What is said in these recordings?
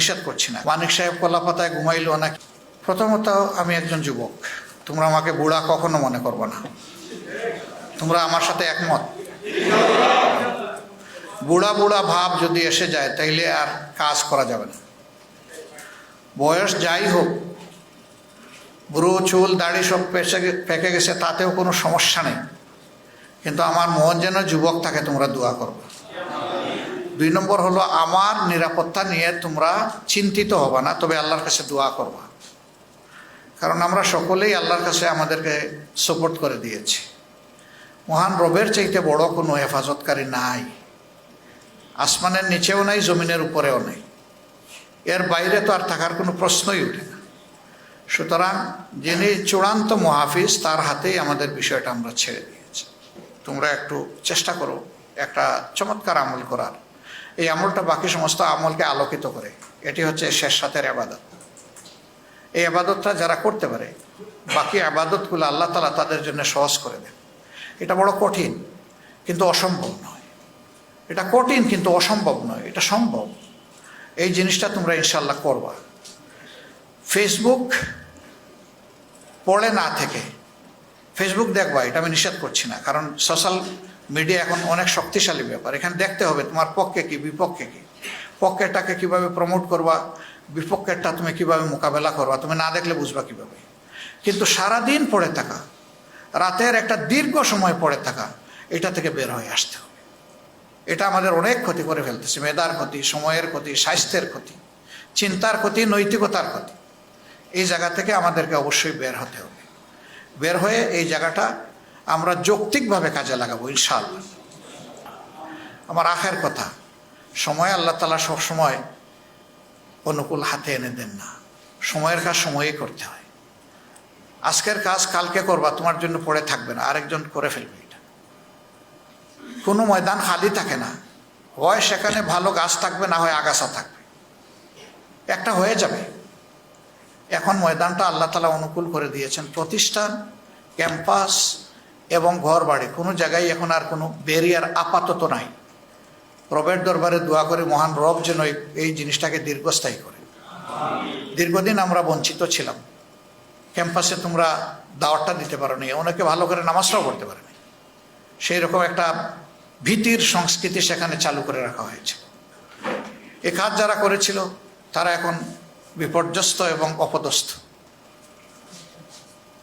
নিষেধ করছি না। মানিক সাহেব কলাপাতায় ঘুমাইলো নাকি? প্রথমত আমি একজন যুবক, তোমরা আমাকে বুড়া কখনো মনে করবো না। তোমরা আমার সাথে একমত? বুড়া বুড়া ভাব যদি এসে যায় তাইলে আর কাজ করা যাবে না। বয়স যাই হোক, বুড়ো চুল দাড়ি সব পেকে গেছে, তাতেও কোনো সমস্যা নেই, কিন্তু আমার মন যেন যুবক থাকে, তোমরা দোয়া করবে। 2 নম্বর হলো আমার নিরাপত্তা নিয়ে তোমরা চিন্তিত হবা না, তবে আল্লাহর কাছে দোয়া করবা। কারণ আমরা সকলেই আল্লাহর কাছে আমাদেরকে সাপোর্ট করে দিয়েছি। মহান রবের চাইতে বড় কোনো হেফাজতকারী নাই, আসমানের নিচেও নাই, জমিনের উপরেও নেই, এর বাইরে তো আর থাকার কোনো প্রশ্নই উঠে না। সুতরাং যিনি চূড়ান্ত মুহাফিজ, তার হাতেই আমাদের বিষয়টা আমরা ছেড়ে দিয়েছি। তোমরা একটু চেষ্টা করো একটা চমৎকার আমল করার। এই আমলটা বাকি সমস্ত আমলকে আলোকিত করে। এটি হচ্ছে শেষ রাতের ইবাদত। এই ইবাদতটা যারা করতে পারে, বাকি ইবাদতগুলো আল্লাহ তাআলা তাদের জন্য সহজ করে দেন। এটা বড় কঠিন কিন্তু অসম্ভব নয়। এটা কঠিন কিন্তু অসম্ভব নয়, এটা সম্ভব। এই জিনিসটা তোমরা ইনশাল্লাহ করবা। ফেসবুক পড়ে না থেকে ফেসবুক দেখবা, এটা আমি নিষেধ করছি না, কারণ সোশ্যাল মিডিয়া এখন অনেক শক্তিশালী ব্যাপার। এখানে দেখতে হবে তোমার পক্ষে কি বিপক্ষে কি, পক্ষেরটাকে কিভাবে প্রমোট করবা, বিপক্ষেরটা তুমি কিভাবে মোকাবেলা করবা, তুমি না দেখলে বুঝবা কিভাবে। কিন্তু সারাদিন পড়ে থাকা, রাতের একটা দীর্ঘ সময় পড়ে থাকা, এটা থেকে বের হয়ে আসতে হবে। এটা আমাদের অনেক ক্ষতি করে ফেলতেছে। মেধার ক্ষতি, সময়ের ক্ষতি, স্বাস্থ্যের ক্ষতি, চিন্তার ক্ষতি, নৈতিকতার ক্ষতি। এই জায়গা থেকে আমাদেরকে অবশ্যই বের হতে হবে। বের হয়ে এই জায়গাটা আমরা যৌক্তিকভাবে কাজে লাগাবো ইনশাআল্লাহ। আমার আখের কথা, সময় আল্লাহ তাআলা সবসময় অনুকূল হাতে এনে দেন না। সময়ের কাজ সময়েই করতে হয়। আজকের কাজ কালকে করবা, তোমার জন্য পড়ে থাকবে না, আরেকজন করে ফেলবে। এটা কোনো ময়দান খালি থাকে না, হয় সেখানে ভালো গাছ থাকবে, না হয় আগাছা থাকবে, একটা হয়ে যাবে। এখন ময়দানটা আল্লাহ তাআলা অনুকূল করে দিয়েছেন। প্রতিষ্ঠান, ক্যাম্পাস এবং ঘর বাড়ি, কোনো জায়গায় এখন আর কোনো ব্যারিয়ার আপাতত নাই। রবের দরবারে দোয়া করে মহান রব যেন এই জিনিসটাকে দীর্ঘস্থায়ী করে। দীর্ঘদিন আমরা বঞ্চিত ছিলাম। ক্যাম্পাসে তোমরা দাওয়াতটা দিতে পারো নি, অনেকে ভালো করে নামাজটাও পড়তে পারেনি। সেই রকম একটা ভীতির সংস্কৃতি সেখানে চালু করে রাখা হয়েছে। এ কাজ যারা করেছিল তারা এখন বিপর্যস্ত এবং অপদস্থ।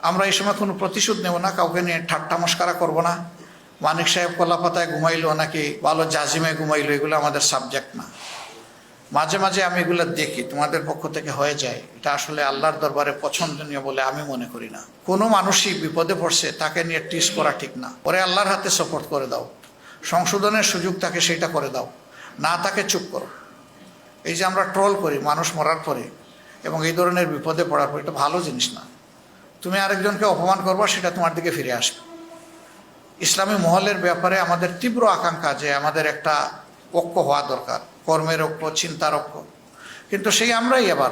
আমরা এই সময় কোনো প্রতিশোধ নেব না, কাউকে নিয়ে ঠাট্টা মস্করা করবো না। মানিক সাহেব কলাপাতায় ঘুমাইলো নাকি ভালো জাজিমে ঘুমাইলো, এগুলো আমাদের সাবজেক্ট না। মাঝে মাঝে আমি এগুলো দেখি, তোমাদের পক্ষ থেকে হয়ে যায়, এটা আসলে আল্লাহর দরবারে পছন্দনীয় বলে আমি মনে করি না। কোনো মানুষই বিপদে পড়ছে তাকে নিয়ে টিস করা ঠিক না। পরে আল্লাহর হাতে সাপোর্ট করে দাও, সংশোধনের সুযোগ তাকে সেটা করে দাও, না তাকে চুপ করো। এই যে আমরা ট্রল করি মানুষ মরার পরে এবং এই ধরনের বিপদে পড়ার পরে, এটা ভালো জিনিস না। তুমি আরেকজনকে অপমান করবা, সেটা তোমার দিকে ফিরে আসবে। ইসলামী মহলের ব্যাপারে আমাদের তীব্র আকাঙ্ক্ষা যে আমাদের একটা ঐক্য হওয়া দরকার, কর্মের ঐক্য, চিন্তার ঐক্য। কিন্তু সেই আমরাই আবার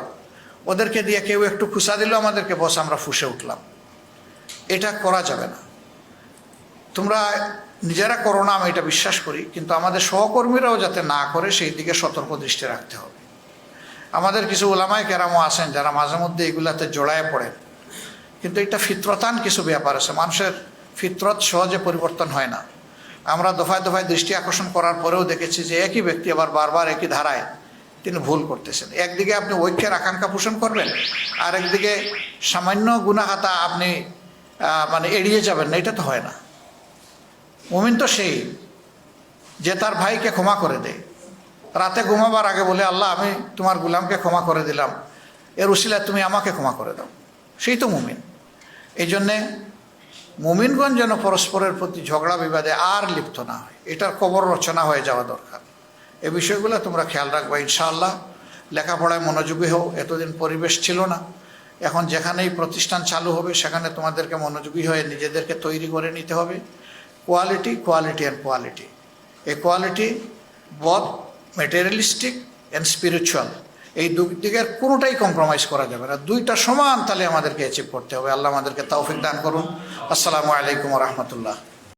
ওদেরকে দিয়ে কেউ একটু খুশা দিল আমাদেরকে, বস আমরা ফুঁসে উঠলাম। এটা করা যাবে না। তোমরা নিজেরা করো না, আমি এটা বিশ্বাস করি, কিন্তু আমাদের সহকর্মীরাও যাতে না করে সেই দিকে সতর্ক দৃষ্টি রাখতে হবে। আমাদের কিছু ওলামায়ে কেরামও আছেন যারা মাঝে মধ্যে এগুলাতে জড়ায় পড়েন, কিন্তু এটা ফিতরতান কিছু ব্যাপার আছে। মানুষের ফিতরত সহজে পরিবর্তন হয় না। আমরা দফায় দফায় দৃষ্টি আকর্ষণ করার পরেও দেখেছি যে একই ব্যক্তি আবার বারবার একই ধারায় তিনি ভুল করতেছেন। একদিকে আপনি ঐক্যের আকাঙ্ক্ষা পোষণ করবেন, আর একদিকে সামান্য গুনাহাতা আপনি এড়িয়ে যাবেন না, এটা তো হয় না। মুমিন তো সেই যে তার ভাইকে ক্ষমা করে দেয়, রাতে ঘুমাবার আগে বলে আল্লাহ আমি তোমার গুলামকে ক্ষমা করে দিলাম, এর উসিলায় তুমি আমাকে ক্ষমা করে দাও, সেই তো মুমিন। এই জন্যে মুমিনগণ যেন পরস্পরের প্রতি ঝগড়া বিবাদে আর লিপ্ত না হয়, এটার কবর রচনা হয়ে যাওয়া দরকার। এই বিষয়গুলো তোমরা খেয়াল রাখবা ইনশাআল্লাহ। লেখাপড়ায় মনোযোগী হও, এতদিন পরিবেশ ছিল না। এখন যেখানেই প্রতিষ্ঠান চালু হবে সেখানে তোমাদেরকে মনোযোগী হয়ে নিজেদেরকে তৈরি করে নিতে হবে। Quality, quality and quality. এই quality both materialistic and spiritual, এই দুই দিকের কোনোটাই কম্প্রোমাইজ করা যাবে না। দুইটা সমান তাহলে আমাদেরকে অ্যাচিভ করতে হবে। আল্লাহ আমাদেরকে তৌফিক দান করুন। আসসালামু আলাইকুম ওয়া রাহমাতুল্লাহ।